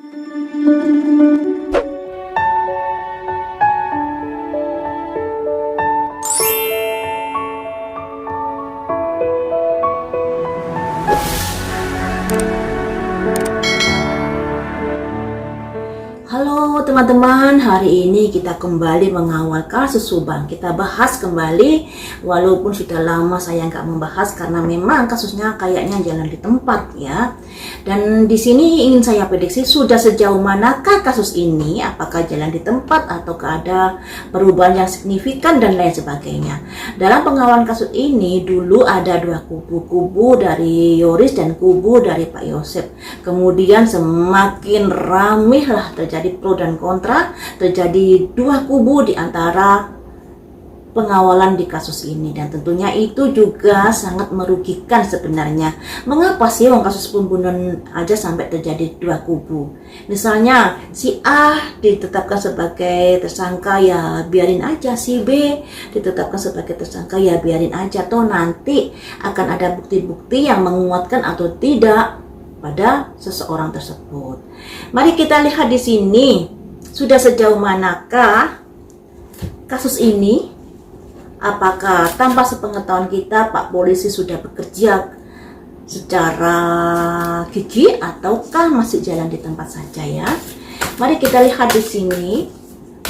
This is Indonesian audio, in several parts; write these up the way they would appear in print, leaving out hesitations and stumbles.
Halo teman-teman, hari ini kita kembali mengawal kasus Subang. Kita bahas kembali, walaupun sudah lama saya nggak membahas karena memang kasusnya kayaknya jalan di tempat ya. Dan di sini ingin saya prediksi sudah sejauh manakah kasus ini, apakah jalan di tempat ataukah ada perubahan yang signifikan dan lain sebagainya. Dalam pengawalan kasus ini dulu ada dua kubu dari Yoris dan kubu dari Pak Yosep. Kemudian semakin ramai lah terjadi pro dan kontra, terjadi dua kubu di antara pengawalan di kasus ini, dan tentunya itu juga sangat merugikan sebenarnya. Mengapa sih kasus pembunuhan aja sampai terjadi dua kubu? Misalnya si A ditetapkan sebagai tersangka, ya biarin aja, si B ditetapkan sebagai tersangka, ya biarin aja, toh nanti akan ada bukti-bukti yang menguatkan atau tidak pada seseorang tersebut. Mari kita lihat di sini sudah sejauh manakah kasus ini. Apakah tanpa sepengetahuan kita Pak Polisi sudah bekerja secara gigih ataukah masih jalan di tempat saja ya? Mari kita lihat di sini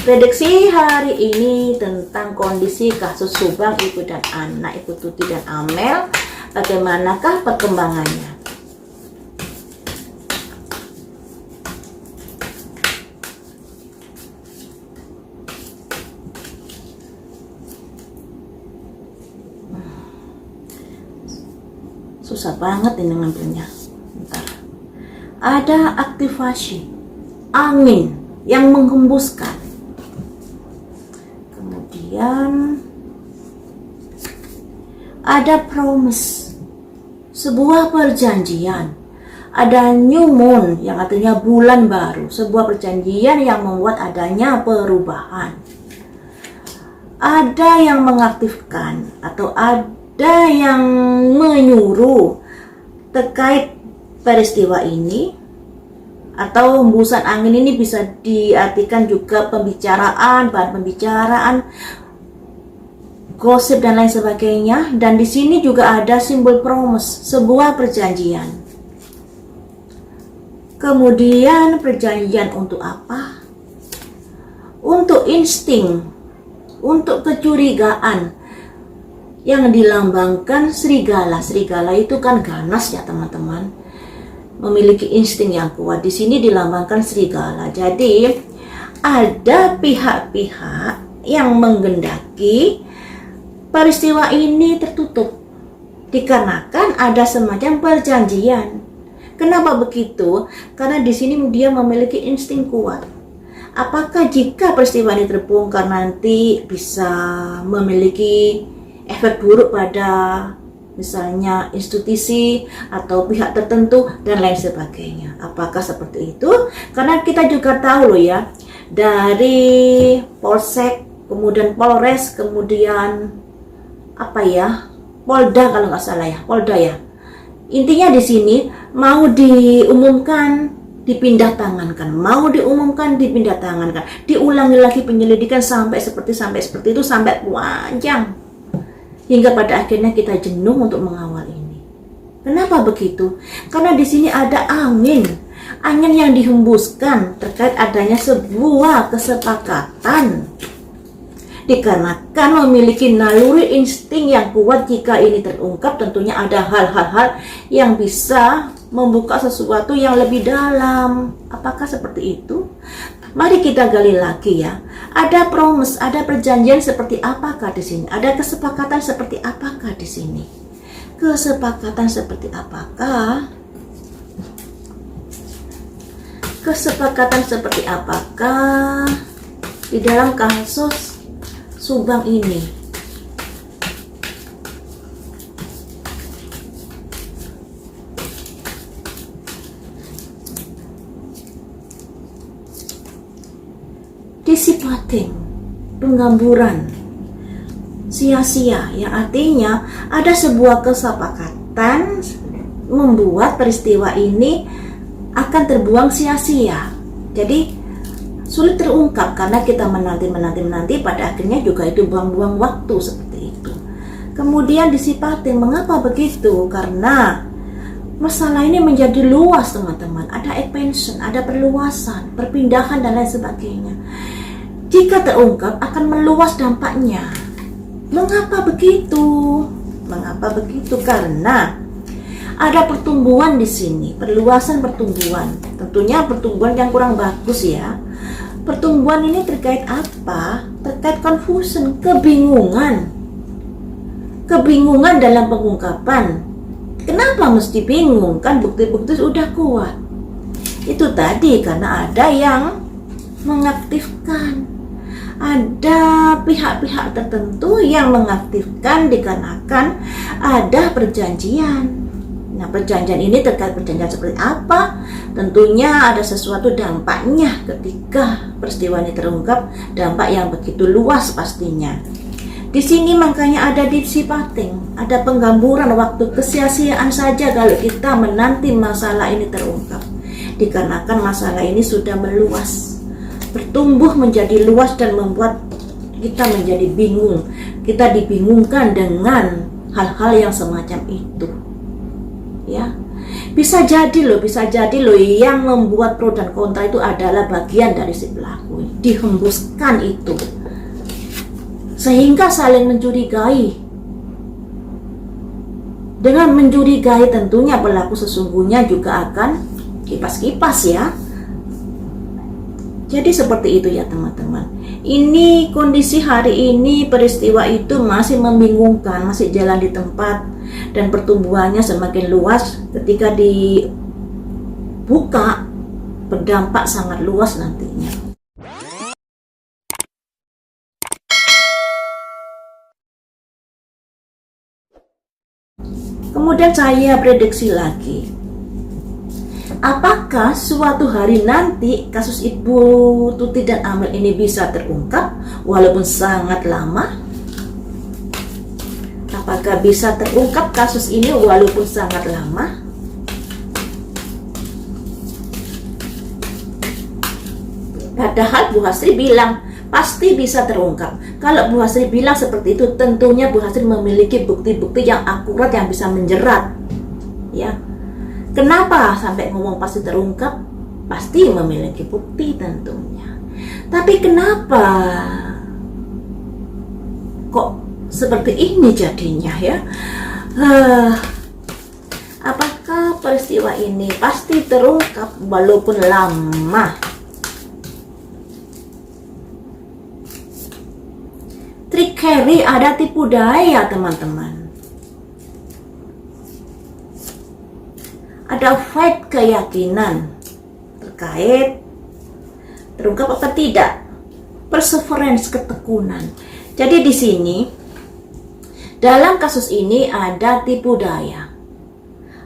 prediksi hari ini tentang kondisi kasus Subang Ibu dan Anak, Ibu Tuti dan Amel. Bagaimanakah perkembangannya? Susah banget ini ngambilnya. Bentar. Ada aktivasi angin yang menghembuskan. Kemudian ada promise, sebuah perjanjian. Ada new moon yang artinya bulan baru, sebuah perjanjian yang membuat adanya perubahan. Ada yang mengaktifkan atau ada yang menyuruh terkait peristiwa ini, atau hembusan angin ini bisa diartikan juga pembicaraan, bahan pembicaraan, gosip dan lain sebagainya. Dan di sini juga ada simbol promise, sebuah perjanjian. Kemudian perjanjian untuk apa? Untuk insting, untuk kecurigaan yang dilambangkan serigala. Serigala itu kan ganas ya teman-teman, memiliki insting yang kuat. Di sini dilambangkan serigala. Jadi ada pihak-pihak yang menggendaki peristiwa ini tertutup dikarenakan ada semacam perjanjian. Kenapa begitu? Karena di sini dia memiliki insting kuat. Apakah jika peristiwa ini terbongkar nanti bisa memiliki efek buruk pada misalnya institusi atau pihak tertentu dan lain sebagainya? Apakah seperti itu? Karena kita juga tahu loh ya, dari Polsek, kemudian Polres, kemudian apa ya, Polda kalau nggak salah ya, Polda ya. Intinya di sini mau diumumkan dipindah tangankan, mau diumumkan dipindah tangankan, diulangi lagi penyelidikan sampai seperti itu sampai panjang. Hingga pada akhirnya kita jenuh untuk mengawal ini. Kenapa begitu? Karena di sini ada angin yang dihembuskan terkait adanya sebuah kesepakatan. Dikarenakan memiliki naluri insting yang kuat, jika ini terungkap tentunya ada hal-hal yang bisa membuka sesuatu yang lebih dalam. Apakah seperti itu? Mari kita gali lagi ya. Ada promise, ada perjanjian seperti apakah di sini? Ada kesepakatan seperti apakah di sini? Kesepakatan seperti apakah? Kesepakatan seperti apakah di dalam kasus Subang ini? Dissipating, penggamburan, sia-sia, yang artinya ada sebuah kesepakatan membuat peristiwa ini akan terbuang sia-sia. Jadi sulit terungkap karena kita menanti pada akhirnya juga itu buang-buang waktu seperti itu. Kemudian disipatin, mengapa begitu? Karena masalah ini menjadi luas teman-teman, ada expansion, ada perluasan, perpindahan dan lain sebagainya. Jika terungkap akan meluas dampaknya. Mengapa begitu? Mengapa begitu? Karena ada pertumbuhan di sini, perluasan pertumbuhan. Tentunya pertumbuhan yang kurang bagus ya. Pertumbuhan ini terkait apa? Terkait confusion, kebingungan. Kebingungan dalam pengungkapan. Kenapa mesti bingung? Kan bukti-bukti sudah kuat. Itu tadi karena ada yang mengaktifkan. Ada pihak-pihak tertentu yang mengaktifkan dikarenakan ada perjanjian. Nah, perjanjian ini terkait perjanjian seperti apa? Tentunya ada sesuatu dampaknya ketika peristiwa ini terungkap, dampak yang begitu luas pastinya. Di sini makanya ada dissipating, ada penggamburan waktu, kesia-siaan saja kalau kita menanti masalah ini terungkap. Dikarenakan masalah ini sudah meluas, bertumbuh menjadi luas dan membuat kita menjadi bingung. Kita dibingungkan dengan hal-hal yang semacam itu. Ya, bisa jadi loh yang membuat pro dan kontra itu adalah bagian dari si pelaku, dihembuskan itu sehingga saling mencurigai. Dengan mencurigai tentunya pelaku sesungguhnya juga akan kipas-kipas ya. Jadi seperti itu ya teman-teman. Ini kondisi hari ini, peristiwa itu masih membingungkan, masih jalan di tempat, dan pertumbuhannya semakin luas. Ketika dibuka, berdampak sangat luas nantinya. Kemudian saya prediksi lagi, apakah suatu hari nanti kasus Ibu Tuti dan Amel ini bisa terungkap walaupun sangat lama? Apakah bisa terungkap kasus ini walaupun sangat lama? Padahal Bu Hasri bilang pasti bisa terungkap. Kalau Bu Hasri bilang seperti itu, tentunya Bu Hasri memiliki bukti-bukti yang akurat yang bisa menjerat. Ya. Kenapa sampai ngomong pasti terungkap? Pasti memiliki bukti tentunya. Tapi kenapa kok seperti ini jadinya ya? Apakah peristiwa ini pasti terungkap walaupun lama? Trik carry ada tipu daya teman-teman. Ada fight keyakinan terkait terungkap apa tidak, perseverance, ketekunan. Jadi di sini dalam kasus ini ada tipu daya,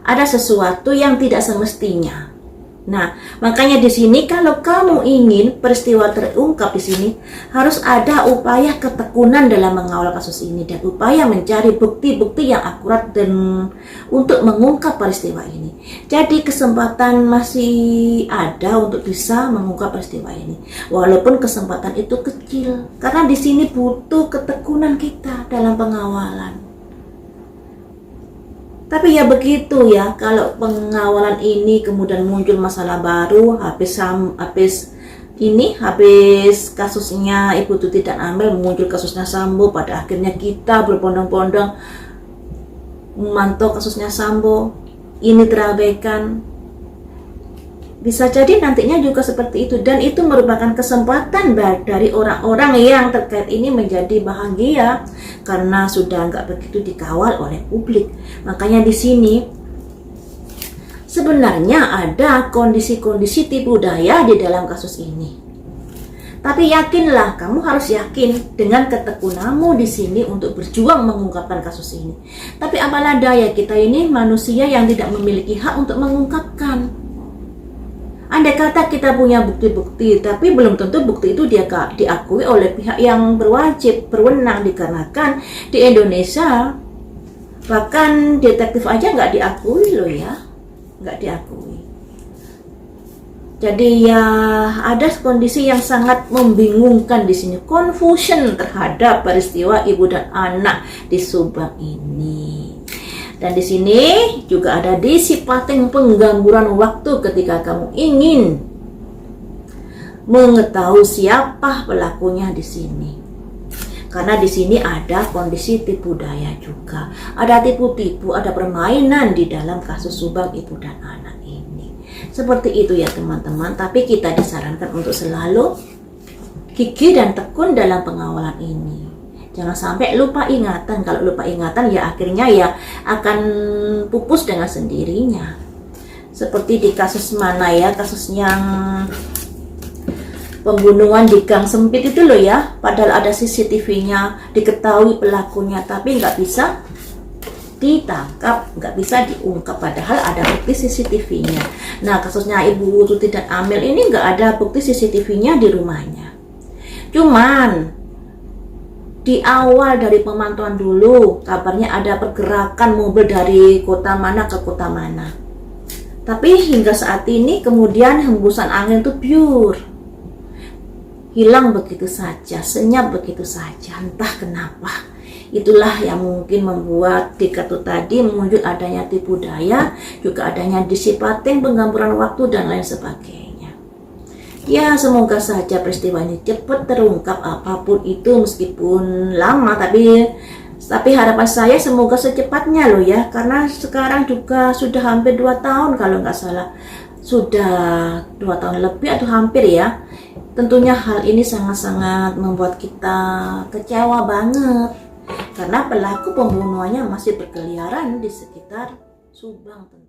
ada sesuatu yang tidak semestinya. Nah, makanya di sini kalau kamu ingin peristiwa terungkap di sini harus ada upaya ketekunan dalam mengawal kasus ini dan upaya mencari bukti-bukti yang akurat dan untuk mengungkap peristiwa ini. Jadi kesempatan masih ada untuk bisa mengungkap peristiwa ini, walaupun kesempatan itu kecil karena di sini butuh ketekunan kita dalam pengawalan. Tapi ya begitu ya, kalau pengawalan ini kemudian muncul masalah baru, habis kasusnya Ibu Tuti dan Amel, muncul kasusnya Sambo, pada akhirnya kita berbondong-bondong memantau kasusnya Sambo, ini terabaikan. Bisa jadi nantinya juga seperti itu, dan itu merupakan kesempatan dari orang-orang yang terkait ini menjadi bahagia karena sudah nggak begitu dikawal oleh publik. Makanya di sini sebenarnya ada kondisi-kondisi tipu daya di dalam kasus ini. Tapi yakinlah, kamu harus yakin dengan ketekunanmu di sini untuk berjuang mengungkapkan kasus ini. Tapi apalah daya, kita ini manusia yang tidak memiliki hak untuk mengungkapkan. Andai kata kita punya bukti-bukti, tapi belum tentu bukti itu diakui oleh pihak yang berwenang, dikarenakan di Indonesia bahkan detektif aja nggak diakui loh ya, nggak diakui. Jadi ya ada kondisi yang sangat membingungkan di sini, confusion terhadap peristiwa ibu dan anak di Subang ini. Dan di sini juga ada disipating penggamburan waktu ketika kamu ingin mengetahui siapa pelakunya di sini. Karena di sini ada kondisi tipu daya juga, ada tipu-tipu, ada permainan di dalam kasus Subang ibu dan anak ini. Seperti itu ya teman-teman. Tapi kita disarankan untuk selalu gigih dan tekun dalam pengawalan ini. Jangan sampai lupa ingatan. Kalau lupa ingatan ya akhirnya ya akan pupus dengan sendirinya. Seperti di kasus mana ya, kasus yang pembunuhan di gang sempit itu loh ya. Padahal ada CCTV-nya, diketahui pelakunya, tapi nggak bisa ditangkap, nggak bisa diungkap. Padahal ada bukti CCTV-nya. Nah, kasusnya Ibu Tuti dan Amel ini nggak ada bukti CCTV-nya di rumahnya. Cuman di awal dari pemantauan dulu, kabarnya ada pergerakan mobil dari kota mana ke kota mana. Tapi hingga saat ini kemudian hembusan angin itu pure, hilang begitu saja, senyap begitu saja, entah kenapa. Itulah yang mungkin membuat Dikatu tadi menunjuk adanya tipu daya, juga adanya disipating penggamburan waktu dan lain sebagainya. Ya, semoga saja peristiwa ini cepat terungkap, apapun itu, meskipun lama, tapi harapan saya semoga secepatnya loh ya, karena sekarang juga sudah hampir 2 tahun kalau nggak salah, sudah 2 tahun lebih atau hampir ya. Tentunya hal ini sangat-sangat membuat kita kecewa banget, karena pelaku pembunuhannya masih berkeliaran di sekitar Subang.